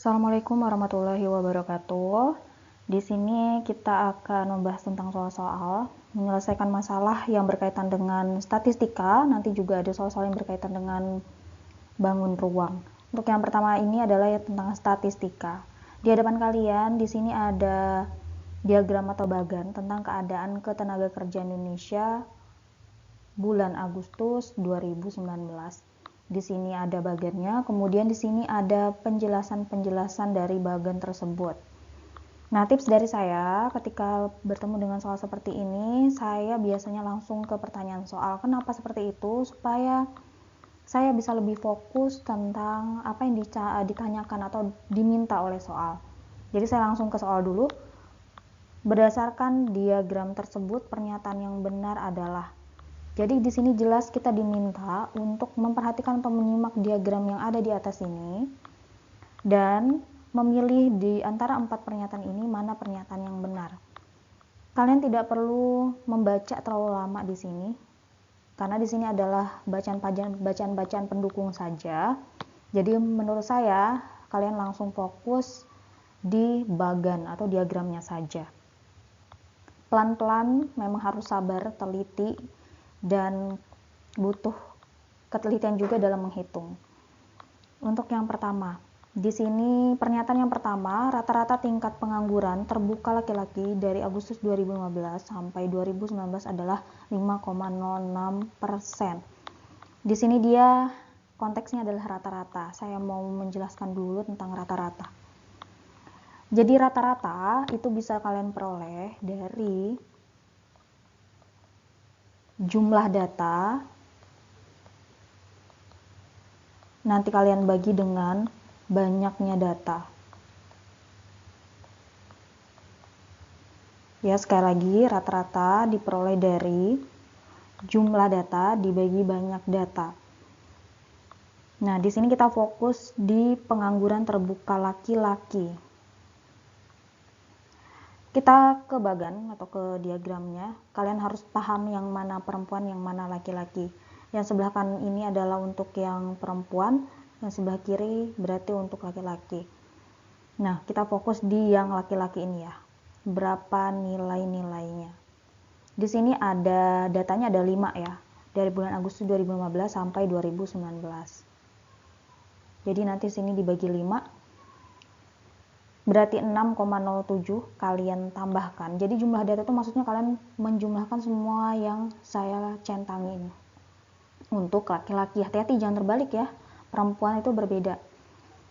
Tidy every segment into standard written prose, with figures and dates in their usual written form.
Assalamualaikum warahmatullahi wabarakatuh. Di sini kita akan membahas tentang soal-soal menyelesaikan masalah yang berkaitan dengan statistika. Nanti juga ada soal-soal yang berkaitan dengan bangun ruang. Untuk yang pertama ini adalah tentang statistika. Di hadapan kalian di sini ada diagram atau bagan tentang keadaan ketenaga kerja Indonesia bulan Agustus 2019. Di sini ada bagannya, kemudian di sini ada penjelasan-penjelasan dari bagan tersebut. Nah, tips dari saya ketika bertemu dengan soal seperti ini, saya biasanya langsung ke pertanyaan soal. Kenapa seperti itu? Supaya saya bisa lebih fokus tentang apa yang ditanyakan atau diminta oleh soal. Jadi saya langsung ke soal dulu. Berdasarkan diagram tersebut, pernyataan yang benar adalah. Jadi di sini jelas kita diminta untuk memperhatikan atau menyimak diagram yang ada di atas ini dan memilih di antara 4 pernyataan ini mana pernyataan yang benar. Kalian tidak perlu membaca terlalu lama di sini karena di sini adalah bacaan-bacaan pendukung saja. Jadi menurut saya kalian langsung fokus di bagan atau diagramnya saja. Pelan-pelan, memang harus sabar, teliti, dan butuh ketelitian juga dalam menghitung. Untuk yang pertama, di sini pernyataan yang pertama, rata-rata tingkat pengangguran terbuka laki-laki dari Agustus 2015 sampai 2019 adalah 5,06%. Di sini dia konteksnya adalah rata-rata. Saya mau menjelaskan dulu tentang rata-rata. Jadi rata-rata itu bisa kalian peroleh dari jumlah data, nanti kalian bagi dengan banyaknya data. Ya, sekali lagi rata-rata diperoleh dari jumlah data dibagi banyak data. Nah, di sini kita fokus di pengangguran terbuka laki-laki. Kita ke bagan atau ke diagramnya, kalian harus paham yang mana perempuan, yang mana laki-laki. Yang sebelah kanan ini adalah untuk yang perempuan, yang sebelah kiri berarti untuk laki-laki. Nah, kita fokus di yang laki-laki ini ya. Berapa nilai-nilainya? Di sini ada datanya ada 5 ya, dari bulan Agustus 2015 sampai 2019. Jadi nanti sini dibagi 5. Berarti 6,07 kalian tambahkan. Jadi jumlah data itu maksudnya kalian menjumlahkan semua yang saya centangin. Untuk laki-laki, hati-hati jangan terbalik ya. Perempuan itu berbeda.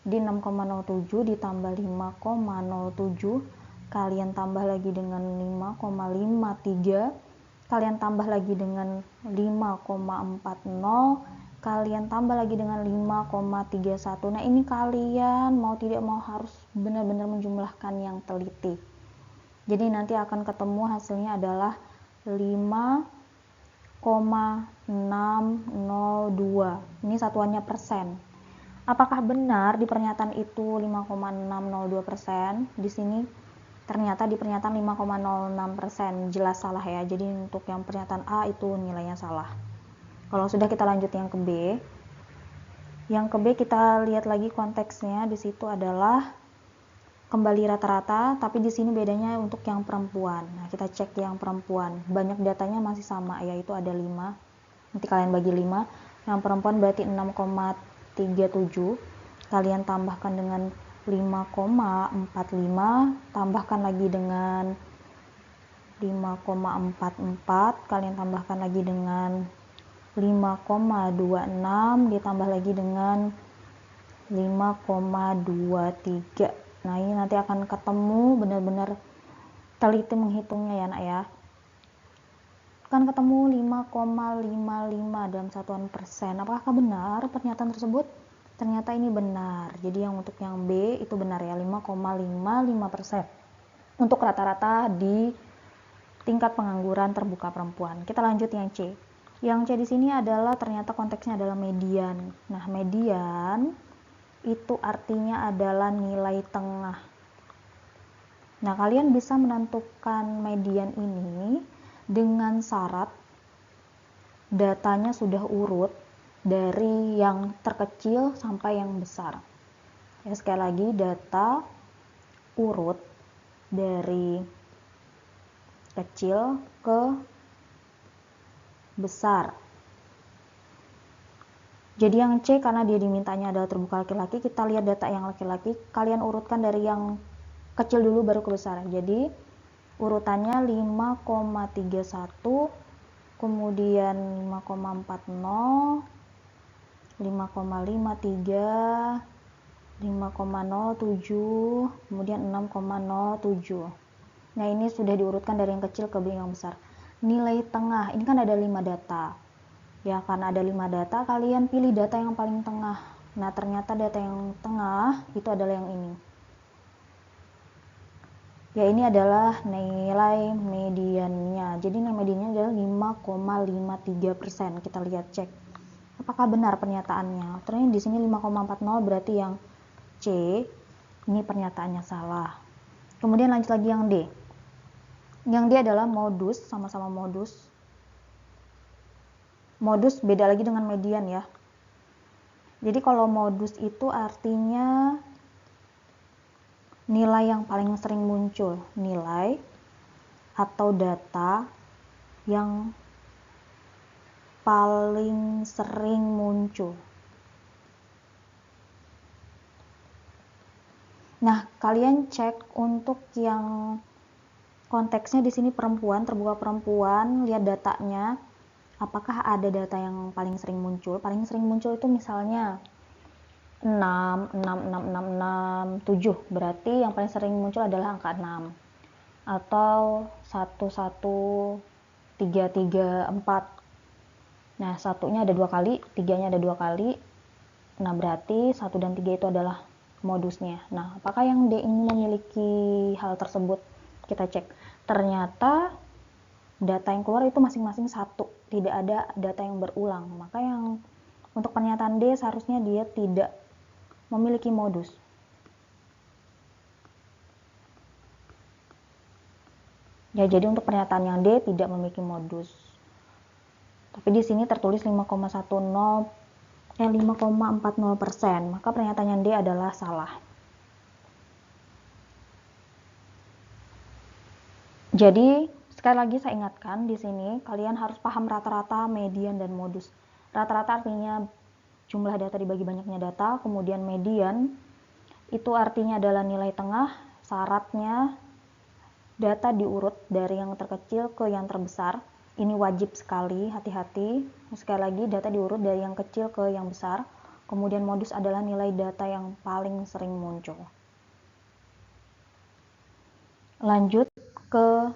Di 6,07 ditambah 5,07, kalian tambah lagi dengan 5,53, kalian tambah lagi dengan 5,40, kalian tambah lagi dengan 5,31. Nah, ini kalian mau tidak mau harus benar-benar menjumlahkan yang teliti. Jadi nanti akan ketemu hasilnya adalah 5,602. Ini satuannya persen. Apakah benar di pernyataan itu 5,602%? Di sini ternyata di pernyataan 5,06%. Jelas salah ya. Jadi untuk yang pernyataan A itu nilainya salah. Kalau sudah, kita lanjut yang ke B. Yang ke B kita lihat lagi konteksnya. Di situ adalah kembali rata-rata, tapi di sini bedanya untuk yang perempuan. Nah, kita cek yang perempuan. Banyak datanya masih sama, yaitu ada 5. Nanti kalian bagi 5. Yang perempuan berarti 6,37. Kalian tambahkan dengan 5,45, tambahkan lagi dengan 5,44, kalian tambahkan lagi dengan 5,26, ditambah lagi dengan 5,23. Nah, ini nanti akan ketemu, benar-benar teliti menghitungnya ya nak ya. Akan ketemu 5,55 dalam satuan persen. Apakah benar pernyataan tersebut? Ternyata ini benar. Jadi yang untuk yang B itu benar ya, 5,55%. Untuk rata-rata di tingkat pengangguran terbuka perempuan. Kita lanjut yang C. Yang C di sini adalah ternyata konteksnya adalah median. Nah, median itu artinya adalah nilai tengah. Nah, kalian bisa menentukan median ini dengan syarat datanya sudah urut dari yang terkecil sampai yang besar. Ya, sekali lagi data urut dari kecil ke besar. Jadi yang C karena dia dimintanya adalah terbuka laki-laki, kita lihat data yang laki-laki, kalian urutkan dari yang kecil dulu baru ke besar. Jadi urutannya 5,31, kemudian 5,40, 5,53, 5,07, kemudian 6,07. Nah, ini sudah diurutkan dari yang kecil ke yang besar. Nilai tengah, ini kan ada 5 data. Ya, karena ada 5 data, kalian pilih data yang paling tengah. Nah, ternyata data yang tengah itu adalah yang ini. Ya, ini adalah nilai mediannya. Jadi nilai mediannya adalah 5,53%. Kita lihat cek. Apakah benar pernyataannya? Ternyata di sini 5,40 berarti yang C. Ini pernyataannya salah. Kemudian lanjut lagi yang D. Yang D adalah modus, sama-sama modus. Modus beda lagi dengan median ya. Jadi kalau modus itu artinya nilai yang paling sering muncul, nilai atau data yang paling sering muncul. Nah, kalian cek untuk yang konteksnya di sini perempuan, terbuka perempuan, lihat datanya. Apakah ada data yang paling sering muncul? Paling sering muncul itu misalnya 6, 6, 6, 6, 6, 7. Berarti yang paling sering muncul adalah angka 6. Atau 1, 1, 3, 3, 4. Nah, satunya ada 2 kali, 3-nya ada 2 kali. Nah, berarti 1 dan 3 itu adalah modusnya. Nah, apakah yang D ini memiliki hal tersebut? Kita cek. Ternyata data yang keluar itu masing-masing 1, tidak ada data yang berulang. Maka yang untuk pernyataan D seharusnya dia tidak memiliki modus. Ya, jadi untuk pernyataan yang D tidak memiliki modus. Tapi di sini tertulis 5,40%, maka pernyataan yang D adalah salah. Jadi sekali lagi saya ingatkan di sini kalian harus paham rata-rata, median, dan modus. Rata-rata artinya jumlah data dibagi banyaknya data, kemudian median itu artinya adalah nilai tengah, syaratnya data diurut dari yang terkecil ke yang terbesar. Ini wajib sekali, hati-hati. Sekali lagi data diurut dari yang kecil ke yang besar. Kemudian modus adalah nilai data yang paling sering muncul. Lanjut ke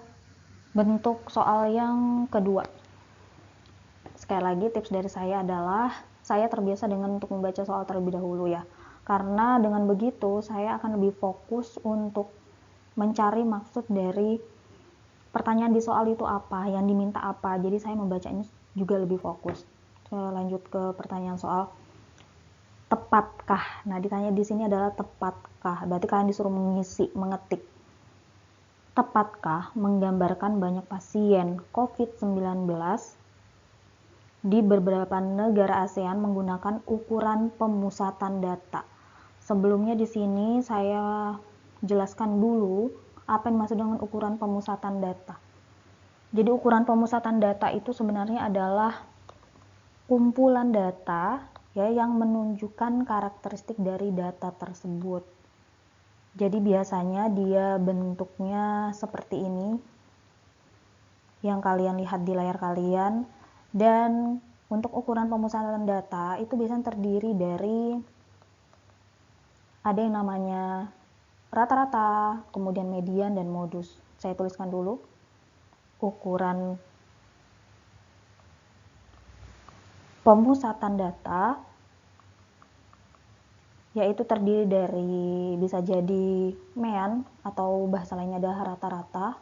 bentuk soal yang kedua. Sekali lagi tips dari saya adalah saya terbiasa dengan untuk membaca soal terlebih dahulu ya. Karena dengan begitu saya akan lebih fokus untuk mencari maksud dari pertanyaan di soal itu apa, yang diminta apa. Jadi saya membacanya juga lebih fokus. Lanjut ke pertanyaan soal tepatkah. Nah, ditanya di sini adalah tepatkah. Berarti kalian disuruh mengisi, mengetik. Tepatkah menggambarkan banyak pasien COVID-19 di beberapa negara ASEAN menggunakan ukuran pemusatan data? Sebelumnya di sini saya jelaskan dulu apa yang dimaksud dengan ukuran pemusatan data. Jadi ukuran pemusatan data itu sebenarnya adalah kumpulan data ya yang menunjukkan karakteristik dari data tersebut. Jadi biasanya dia bentuknya seperti ini yang kalian lihat di layar kalian, dan untuk ukuran pemusatan data itu biasanya terdiri dari ada yang namanya rata-rata, kemudian median, dan modus. Saya tuliskan dulu. Ukuran pemusatan data yaitu terdiri dari bisa jadi mean atau bahasa lainnya adalah rata-rata.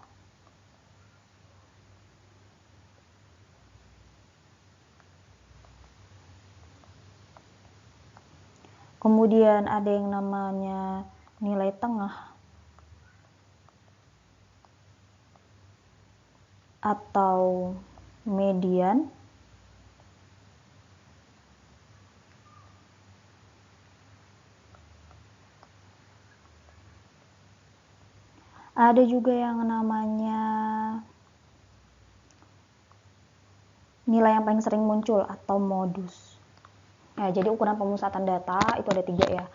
Kemudian ada yang namanya nilai tengah atau median. Ada juga yang namanya nilai yang paling sering muncul atau modus. Nah, jadi ukuran pemusatan data itu ada 3 ya.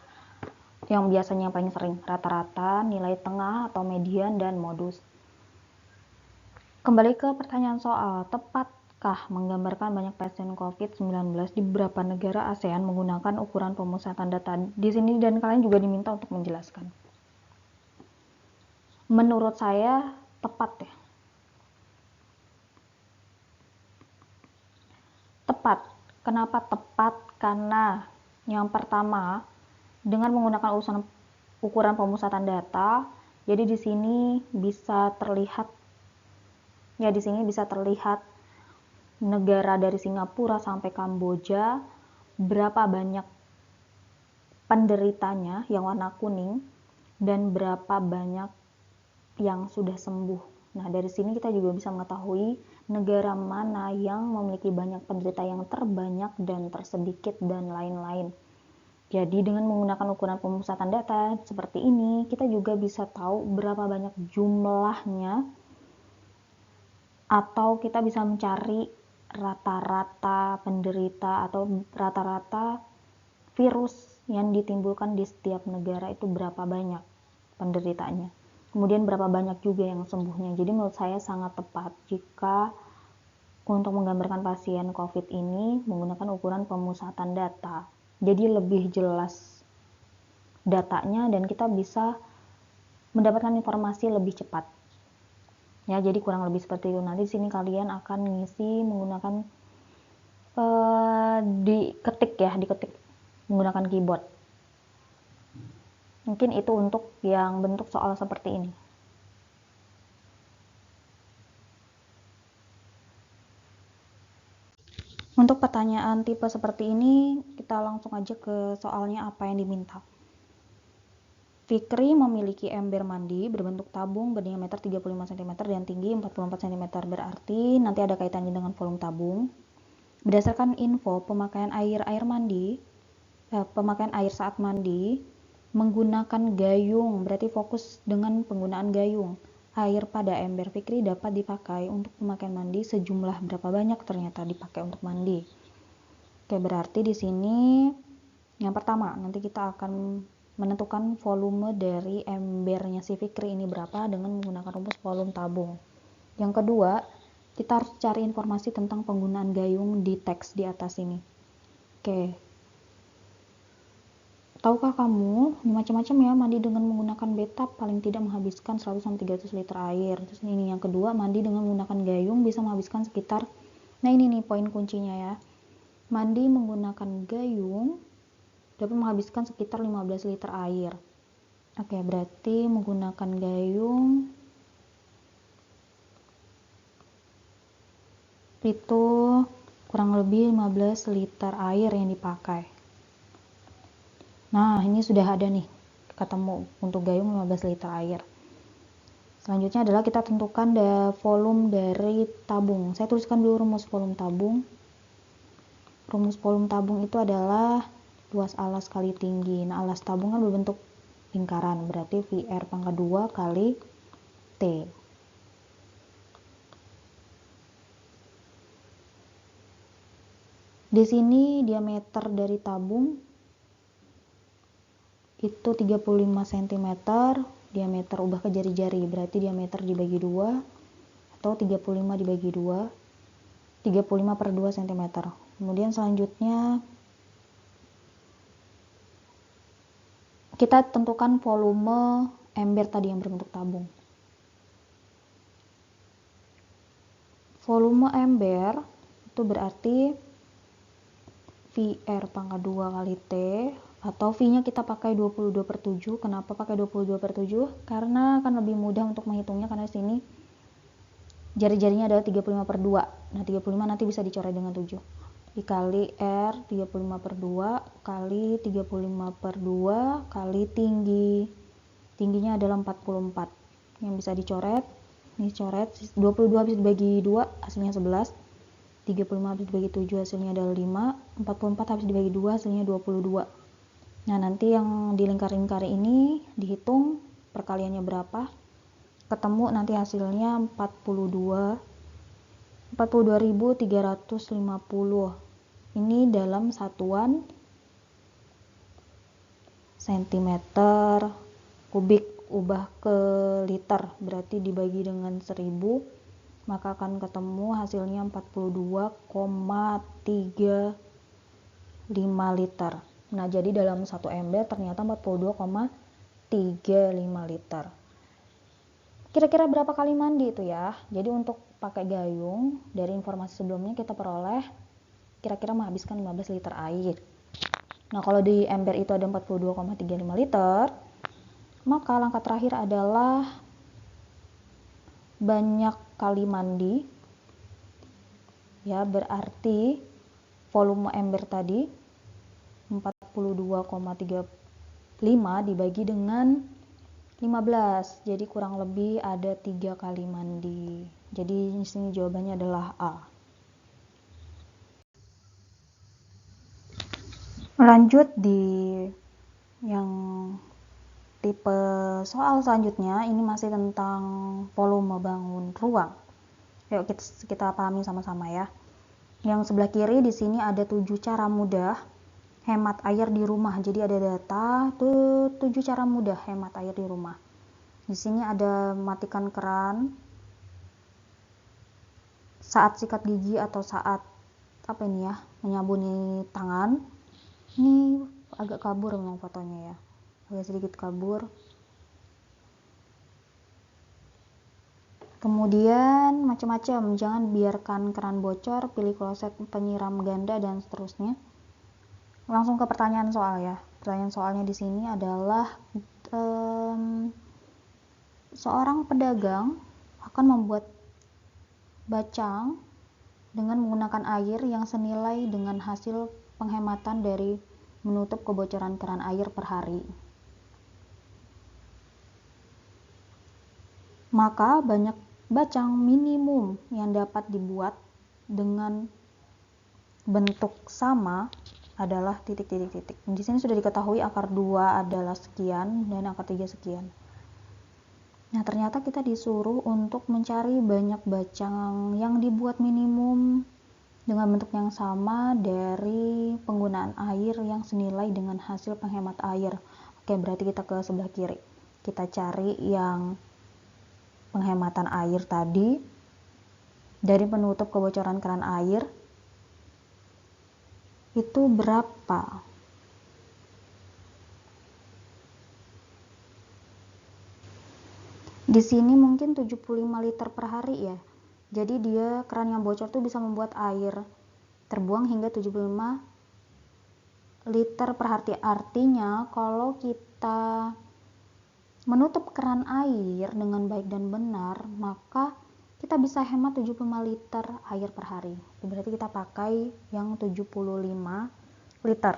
Yang biasanya yang paling sering, rata-rata, nilai tengah atau median, dan modus. Kembali ke pertanyaan soal, tepatkah menggambarkan banyak pasien COVID-19 di beberapa negara ASEAN menggunakan ukuran pemusatan data? Di sini dan kalian juga diminta untuk menjelaskan. Menurut saya tepat ya. Tepat. Kenapa tepat? Karena yang pertama, dengan menggunakan ukuran pemusatan data, jadi di sini bisa terlihat negara dari Singapura sampai Kamboja, berapa banyak penderitanya yang warna kuning dan berapa banyak yang sudah sembuh. Nah, dari sini kita juga bisa mengetahui negara mana yang memiliki banyak penderita yang terbanyak dan tersedikit dan lain-lain. Jadi dengan menggunakan ukuran pemusatan data seperti ini, kita juga bisa tahu berapa banyak jumlahnya, atau kita bisa mencari rata-rata penderita atau rata-rata virus yang ditimbulkan di setiap negara itu berapa banyak penderitanya. Kemudian berapa banyak juga yang sembuhnya. Jadi menurut saya sangat tepat jika untuk menggambarkan pasien COVID ini menggunakan ukuran pemusatan data. Jadi lebih jelas datanya dan kita bisa mendapatkan informasi lebih cepat. Ya, jadi kurang lebih seperti itu. Nanti di sini kalian akan ngisi menggunakan diketik menggunakan keyboard. Mungkin itu untuk yang bentuk soal seperti ini. Untuk pertanyaan tipe seperti ini, kita langsung aja ke soalnya apa yang diminta. Fikri memiliki ember mandi berbentuk tabung berdiameter 35 cm dan tinggi 44 cm. Berarti nanti ada kaitannya dengan volume tabung. Berdasarkan info pemakaian air saat mandi menggunakan gayung, berarti fokus dengan penggunaan gayung. Air pada ember Fikri dapat dipakai untuk pemakaian mandi sejumlah berapa banyak ternyata dipakai untuk mandi. Oke, berarti di sini yang pertama nanti kita akan menentukan volume dari embernya si Fikri ini berapa dengan menggunakan rumus volume tabung. Yang kedua, kita harus cari informasi tentang penggunaan gayung di teks di atas ini. Oke. Tahukah kamu, macam-macam ya mandi dengan menggunakan bathtub paling tidak menghabiskan 100-300 liter air. Terus ini yang kedua, mandi dengan menggunakan gayung bisa menghabiskan sekitar, nah ini nih poin kuncinya ya. Mandi menggunakan gayung dapat menghabiskan sekitar 15 liter air. Oke, berarti menggunakan gayung itu kurang lebih 15 liter air yang dipakai. Nah, ini sudah ada nih ketemu untuk gayung 15 liter air. Selanjutnya adalah kita tentukan volume dari tabung. Saya tuliskan dulu rumus volume tabung. Rumus volume tabung itu adalah luas alas kali tinggi. Nah, alas tabung kan berbentuk lingkaran, berarti VR pangkat 2 kali T. Di sini diameter dari tabung itu 35 cm, diameter ubah ke jari-jari, berarti diameter dibagi 2 atau 35 dibagi 2, 35 per 2 cm. Kemudian selanjutnya kita tentukan volume ember tadi yang berbentuk tabung. Volume ember itu berarti VR pangkat 2 kali T, atau V-nya kita pakai 22/7. Kenapa pakai 22/7? Karena akan lebih mudah untuk menghitungnya, karena di sini jari-jarinya adalah 35/2. Nah, 35 nanti bisa dicoret dengan 7. Dikali R 35/2 kali 35/2 kali tinggi. Tingginya adalah 44. Yang bisa dicoret, ini coret 22 habis dibagi 2 hasilnya 11. 35 habis dibagi 7 hasilnya adalah 5, 44 habis dibagi 2 hasilnya 22. Nah, nanti yang di lingkar-lingkar ini dihitung perkaliannya berapa, ketemu nanti hasilnya 42.350. Ini dalam satuan sentimeter kubik. Ubah ke liter, berarti dibagi dengan 1000, maka akan ketemu hasilnya 42,35 liter. Nah, jadi dalam satu ember ternyata 42,35 liter. Kira-kira berapa kali mandi itu ya? Jadi untuk pakai gayung, dari informasi sebelumnya kita peroleh kira-kira menghabiskan 15 liter air. Nah, kalau di ember itu ada 42,35 liter, maka langkah terakhir adalah banyak kali mandi. Ya, berarti volume ember tadi 42,35 dibagi dengan 15. Jadi kurang lebih ada 3 kali mandi. Jadi di sini jawabannya adalah A. Lanjut di yang tipe soal selanjutnya, ini masih tentang volume bangun ruang. Yuk kita pahami sama-sama ya. Yang sebelah kiri di sini ada 7 cara mudah hemat air di rumah. Jadi ada data tuh 7 cara mudah hemat air di rumah. Di sini ada matikan keran saat sikat gigi atau saat menyabuni tangan. Ini agak kabur memang fotonya ya. Agak sedikit kabur. Kemudian macam-macam, jangan biarkan keran bocor, pilih kloset penyiram ganda dan seterusnya. Langsung ke pertanyaan soal ya. Pertanyaan soalnya di sini adalah seorang pedagang akan membuat bacang dengan menggunakan air yang senilai dengan hasil penghematan dari menutup kebocoran keran air per hari. Maka banyak bacang minimum yang dapat dibuat dengan bentuk sama adalah titik-titik-titik. Di sini sudah diketahui akar 2 adalah sekian dan akar 3 sekian. Nah, ternyata kita disuruh untuk mencari banyak bacang yang dibuat minimum dengan bentuk yang sama dari penggunaan air yang senilai dengan hasil penghemat air. Oke, berarti kita ke sebelah kiri. Kita cari yang penghematan air tadi dari penutup kebocoran keran air itu berapa? Di sini mungkin 75 liter per hari ya. Jadi dia keran yang bocor tuh bisa membuat air terbuang hingga 75 liter per hari. Artinya kalau kita menutup keran air dengan baik dan benar, maka kita bisa hemat 75 liter air per hari. Berarti kita pakai yang 75 liter.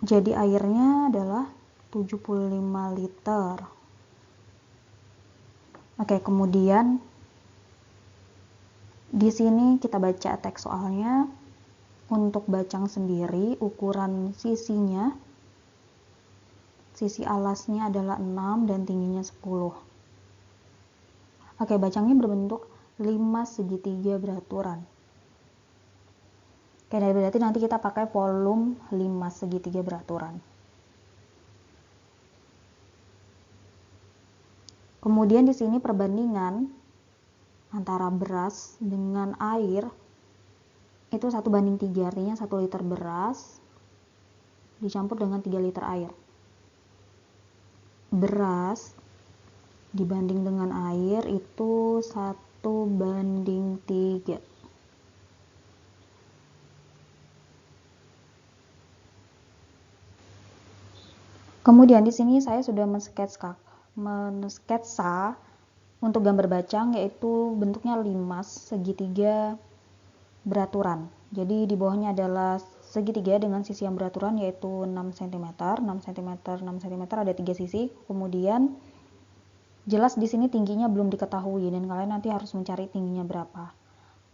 Jadi airnya adalah 75 liter. Oke, kemudian di sini kita baca teks soalnya. Untuk bacang sendiri, ukuran sisinya, sisi alasnya adalah 6 dan tingginya 10. Oke, bacangnya berbentuk 5 segitiga beraturan. Oke, berarti nanti kita pakai volume 5 segitiga beraturan. Kemudian di sini perbandingan antara beras dengan air itu 1:3, artinya 1 liter beras dicampur dengan 3 liter air. Beras dibanding dengan air itu 1:3. Kemudian di sini saya sudah mensketsa untuk gambar bacang, yaitu bentuknya 5 segitiga beraturan. Jadi di bawahnya adalah segitiga dengan sisi yang beraturan, yaitu 6 cm, 6 cm, 6 cm, ada 3 sisi. Kemudian jelas di sini tingginya belum diketahui dan kalian nanti harus mencari tingginya berapa.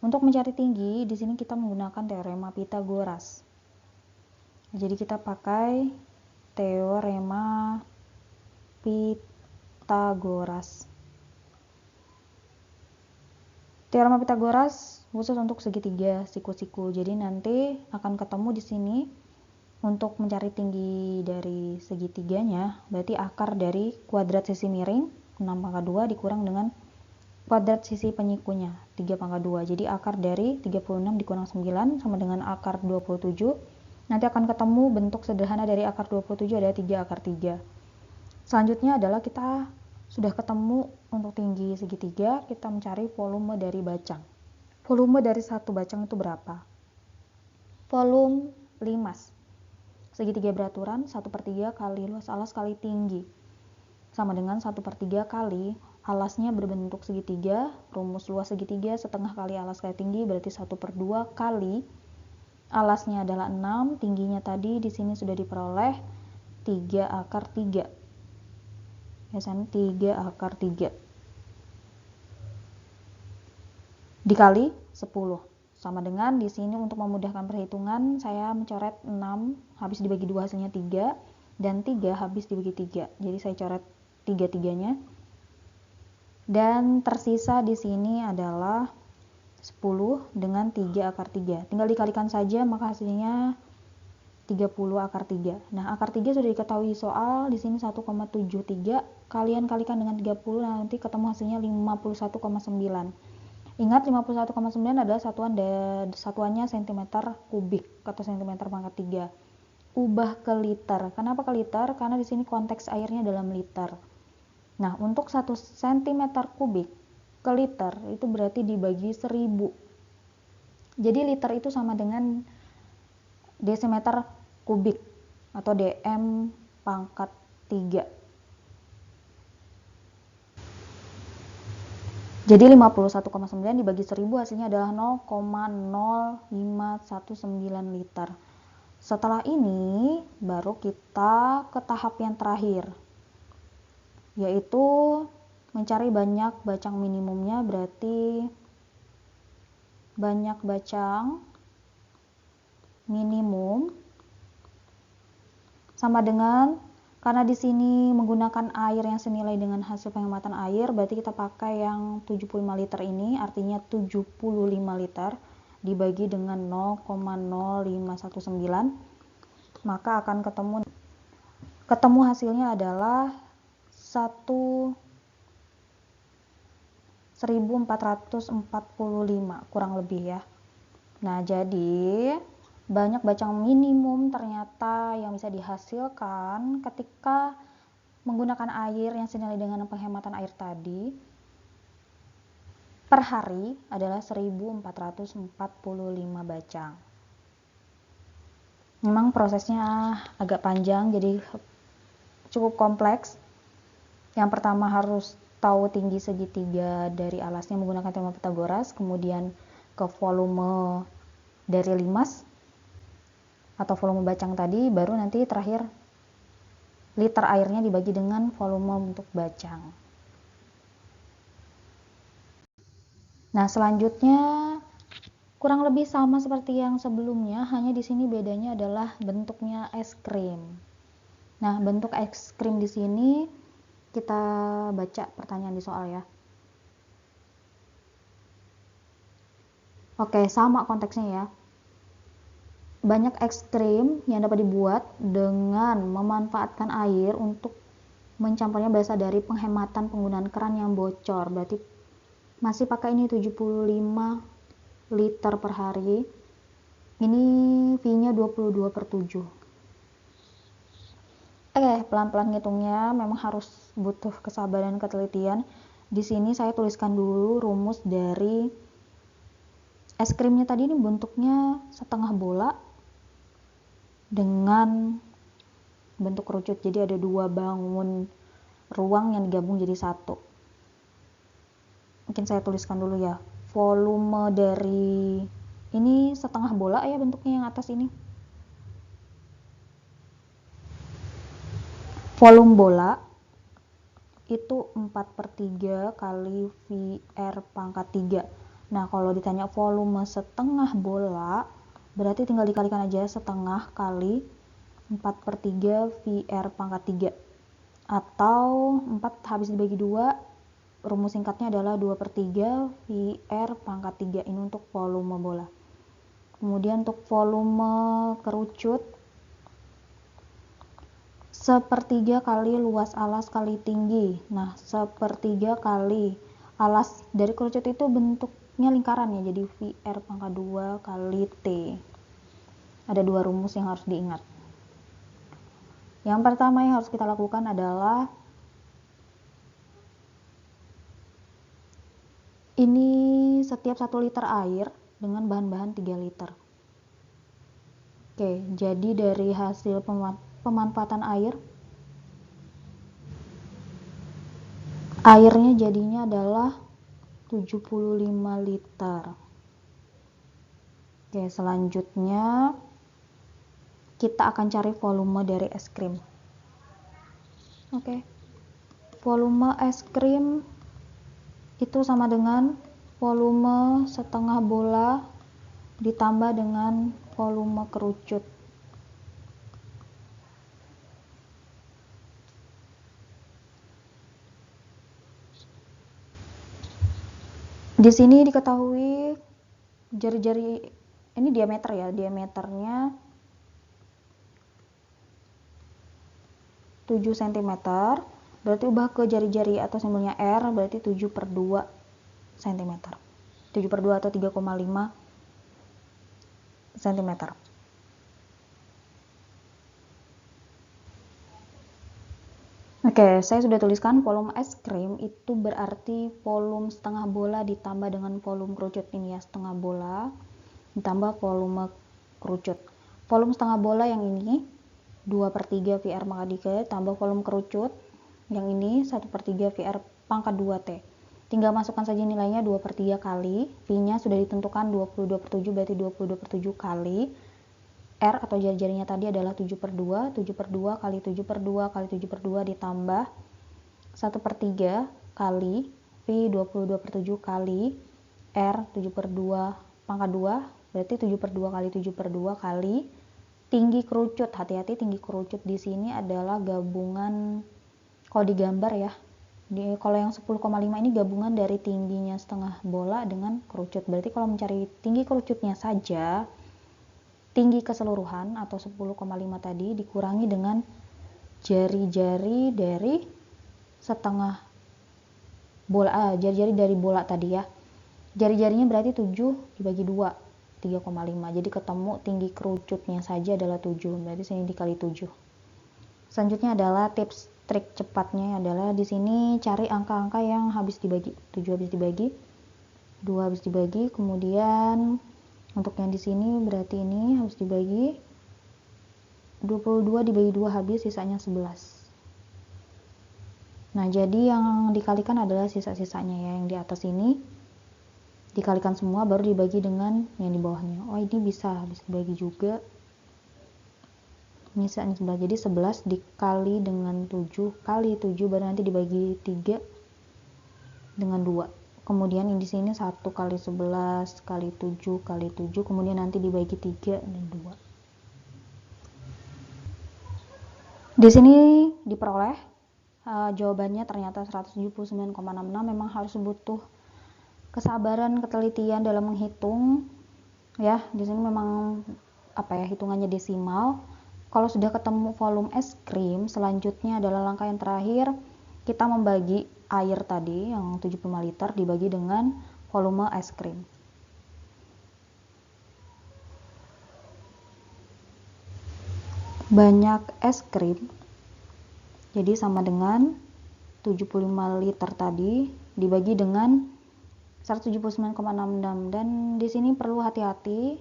Untuk mencari tinggi di sini kita menggunakan teorema Pythagoras. Jadi kita pakai teorema Pythagoras. Teorema Pythagoras khusus untuk segitiga siku-siku. Jadi nanti akan ketemu di sini untuk mencari tinggi dari segitiganya, berarti akar dari kuadrat sisi miring 6/2 dikurang dengan kuadrat sisi penyikunya 3/2. Jadi akar dari 36 dikurang 9 sama dengan akar 27. Nanti akan ketemu bentuk sederhana dari akar 27 ada 3 akar 3. Selanjutnya adalah kita sudah ketemu untuk tinggi segitiga, kita mencari volume dari bacang. Volume dari satu bacang itu berapa? Volume limas. Segitiga beraturan 1/3 kali luas alas kali tinggi. Sama dengan 1/3 kali alasnya berbentuk segitiga, rumus luas segitiga setengah kali alas kali tinggi berarti 1/2 kali alasnya adalah 6, tingginya tadi di sini sudah diperoleh 3 akar 3. Ya, 3 akar 3 dikali 10 sama dengan di sini untuk memudahkan perhitungan saya mencoret 6 habis dibagi 2 hasilnya 3 dan 3 habis dibagi 3. Jadi saya coret 3-3-nya. Dan tersisa di sini adalah 10 dengan 3 akar 3. Tinggal dikalikan saja maka hasilnya 30 akar 3. Nah, akar 3 sudah diketahui soal, di sini 1,73. Kalian kalikan dengan 30, nanti ketemu hasilnya 51,9. Ingat 51,9 adalah satuannya cm kubik atau cm pangkat 3. Ubah ke liter. Kenapa ke liter? Karena di sini konteks airnya dalam liter. Nah, untuk 1 cm kubik ke liter itu berarti dibagi 1000. Jadi liter itu sama dengan desimeter kubik atau dm pangkat 3. Jadi 51,9 dibagi 1000 hasilnya adalah 0,0519 liter. Setelah ini baru kita ke tahap yang terakhir, yaitu mencari banyak bacang minimumnya, berarti banyak bacang minimum sama dengan, karena di sini menggunakan air yang senilai dengan hasil penghematan air, berarti kita pakai yang 75 liter ini, artinya 75 liter dibagi dengan 0,0519, maka akan ketemu hasilnya adalah 1445 kurang lebih ya. Nah, jadi banyak bacang minimum ternyata yang bisa dihasilkan ketika menggunakan air yang senilai dengan penghematan air tadi per hari adalah 1445 bacang. Memang prosesnya agak panjang, jadi cukup kompleks. Yang pertama harus tahu tinggi segitiga dari alasnya menggunakan teorema Pythagoras, kemudian ke volume dari limas atau volume bacang tadi, baru nanti terakhir liter airnya dibagi dengan volume untuk bacang. Nah, selanjutnya kurang lebih sama seperti yang sebelumnya, hanya di sini bedanya adalah bentuknya es krim. Nah, bentuk es krim di sini kita baca pertanyaan di soal ya. Oke, sama konteksnya ya. Banyak es krim yang dapat dibuat dengan memanfaatkan air untuk mencampurnya berasal dari penghematan penggunaan keran yang bocor. Berarti masih pakai ini 75 liter per hari. Ini V-nya 22/7. Oke, pelan-pelan ngitungnya memang harus butuh kesabaran dan ketelitian. Di sini saya tuliskan dulu rumus dari es krimnya tadi. Ini bentuknya setengah bola dengan bentuk kerucut, jadi ada 2 bangun ruang yang digabung jadi satu. Mungkin saya tuliskan dulu ya, volume dari ini setengah bola ya bentuknya yang atas ini. Volume bola itu 4/3 kali VR pangkat 3. Nah, kalau ditanya volume setengah bola, berarti tinggal dikalikan aja setengah kali 4/3 VR pangkat 3, atau 4 habis dibagi 2, rumus singkatnya adalah 2/3 VR pangkat 3. Ini untuk volume bola. Kemudian untuk volume kerucut, 1/3 kali luas alas kali tinggi. Nah, 1/3 kali alas dari kerucut itu bentuknya lingkaran ya, jadi VR pangkat 2 kali T. Ada 2 rumus yang harus diingat. Yang pertama yang harus kita lakukan adalah ini setiap 1 liter air dengan bahan-bahan 3 liter. Oke, jadi dari hasil pemanfaatan airnya jadinya adalah 75 liter. Oke, selanjutnya kita akan cari volume dari es krim. Oke, volume es krim itu sama dengan volume setengah bola ditambah dengan volume kerucut. Di sini diketahui jari-jari ini diameter ya, diameternya 7 cm, berarti ubah ke jari-jari atau simbolnya R, berarti 7/2 cm. 7/2 atau 3,5 cm. Oke, saya sudah tuliskan volume es krim itu berarti volume setengah bola ditambah dengan volume kerucut. Ini ya, setengah bola ditambah volume kerucut. Volume setengah bola yang ini 2/3 VR pangkat 3 tambah volume kerucut yang ini 1/3 VR pangkat 2 T. Tinggal masukkan saja nilainya 2/3 kali, V-nya sudah ditentukan 22/7, berarti 22/7 kali R atau jari-jarinya tadi adalah 7/2, 7/2 kali 7/2 kali 7/2 ditambah 1/3 kali V 22/7 kali R 7/2 pangkat 2, berarti 7/2 kali 7/2 kali tinggi kerucut. Hati-hati, tinggi kerucut di sini adalah gabungan, kalau digambar ya, kalau yang 10,5 ini gabungan dari tingginya setengah bola dengan kerucut. Berarti kalau mencari tinggi kerucutnya saja, tinggi keseluruhan atau 10,5 tadi dikurangi dengan jari-jari dari setengah bola, jari-jari dari bola tadi ya. Jari-jarinya berarti 7 dibagi 2, 3,5. Jadi ketemu tinggi kerucutnya saja adalah 7. Berarti sini dikali 7. Selanjutnya adalah tips trik cepatnya adalah di sini cari angka-angka yang habis dibagi. 7 habis dibagi, 2 habis dibagi, kemudian untuk yang di sini berarti ini habis dibagi 22 dibagi 2 habis, sisanya 11. Nah, jadi yang dikalikan adalah sisa-sisanya ya, yang di atas ini dikalikan semua baru dibagi dengan yang di bawahnya. Oh, ini bisa dibagi juga. Ini sisanya 11. Jadi 11 dikali dengan 7 kali 7 baru nanti dibagi 3 dengan 2. Kemudian ini di sini 1 kali 11 kali 7 kali 7, kemudian nanti dibagi 3 dan 2. Di sini diperoleh jawabannya ternyata 179,66. Memang harus butuh kesabaran, ketelitian dalam menghitung ya. Di sini memang hitungannya desimal. Kalau sudah ketemu volume es krim, selanjutnya adalah langkah yang terakhir, kita membagi air tadi yang 75 liter dibagi dengan volume es krim. Banyak es krim jadi sama dengan 75 liter tadi dibagi dengan 179,66, dan di sini perlu hati-hati.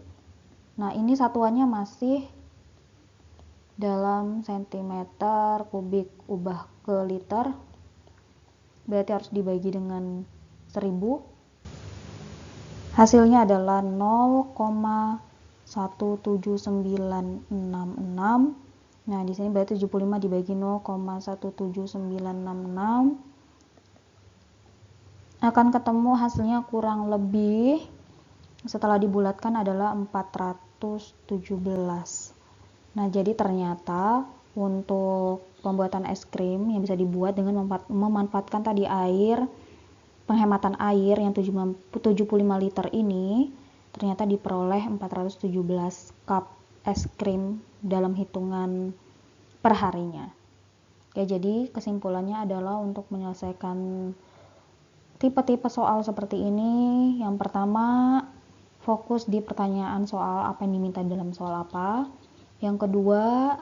Nah, ini satuannya masih dalam sentimeter kubik, ubah ke liter berarti harus dibagi dengan 1000. Hasilnya adalah 0,17966. Nah, di sini berarti 75 dibagi 0,17966 akan ketemu hasilnya kurang lebih setelah dibulatkan adalah 417. Nah, jadi ternyata untuk pembuatan es krim yang bisa dibuat dengan memanfaatkan tadi air, penghematan air yang 75 liter ini, ternyata diperoleh 417 cup es krim dalam hitungan perharinya. Oke, jadi kesimpulannya adalah untuk menyelesaikan tipe-tipe soal seperti ini, yang pertama fokus di pertanyaan soal apa yang diminta dalam soal apa. Yang kedua,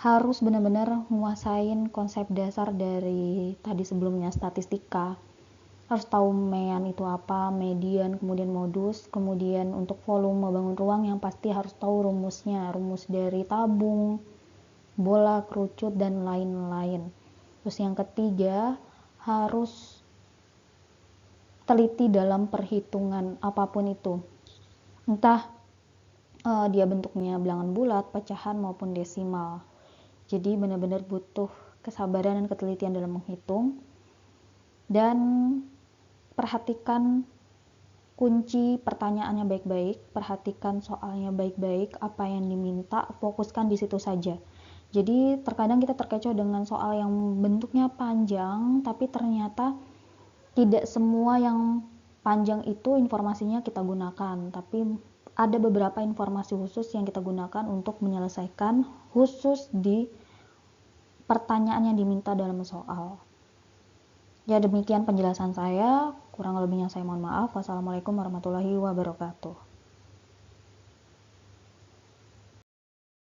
harus benar-benar menguasain konsep dasar dari tadi sebelumnya, statistika. Harus tahu mean itu apa, median, kemudian modus, kemudian untuk volume bangun ruang yang pasti harus tahu rumusnya, rumus dari tabung, bola, kerucut, dan lain-lain. Terus yang ketiga, harus teliti dalam perhitungan apapun itu. Entah dia bentuknya bilangan bulat, pecahan, maupun desimal. Jadi benar-benar butuh kesabaran dan ketelitian dalam menghitung. Dan perhatikan kunci pertanyaannya baik-baik, perhatikan soalnya baik-baik, apa yang diminta, fokuskan di situ saja. Jadi terkadang kita terkecoh dengan soal yang bentuknya panjang, tapi ternyata tidak semua yang panjang itu informasinya kita gunakan, tapi ada beberapa informasi khusus yang kita gunakan untuk menyelesaikan khusus di pertanyaan yang diminta dalam soal. Ya, demikian penjelasan saya, kurang lebihnya saya mohon maaf. Wassalamualaikum warahmatullahi wabarakatuh.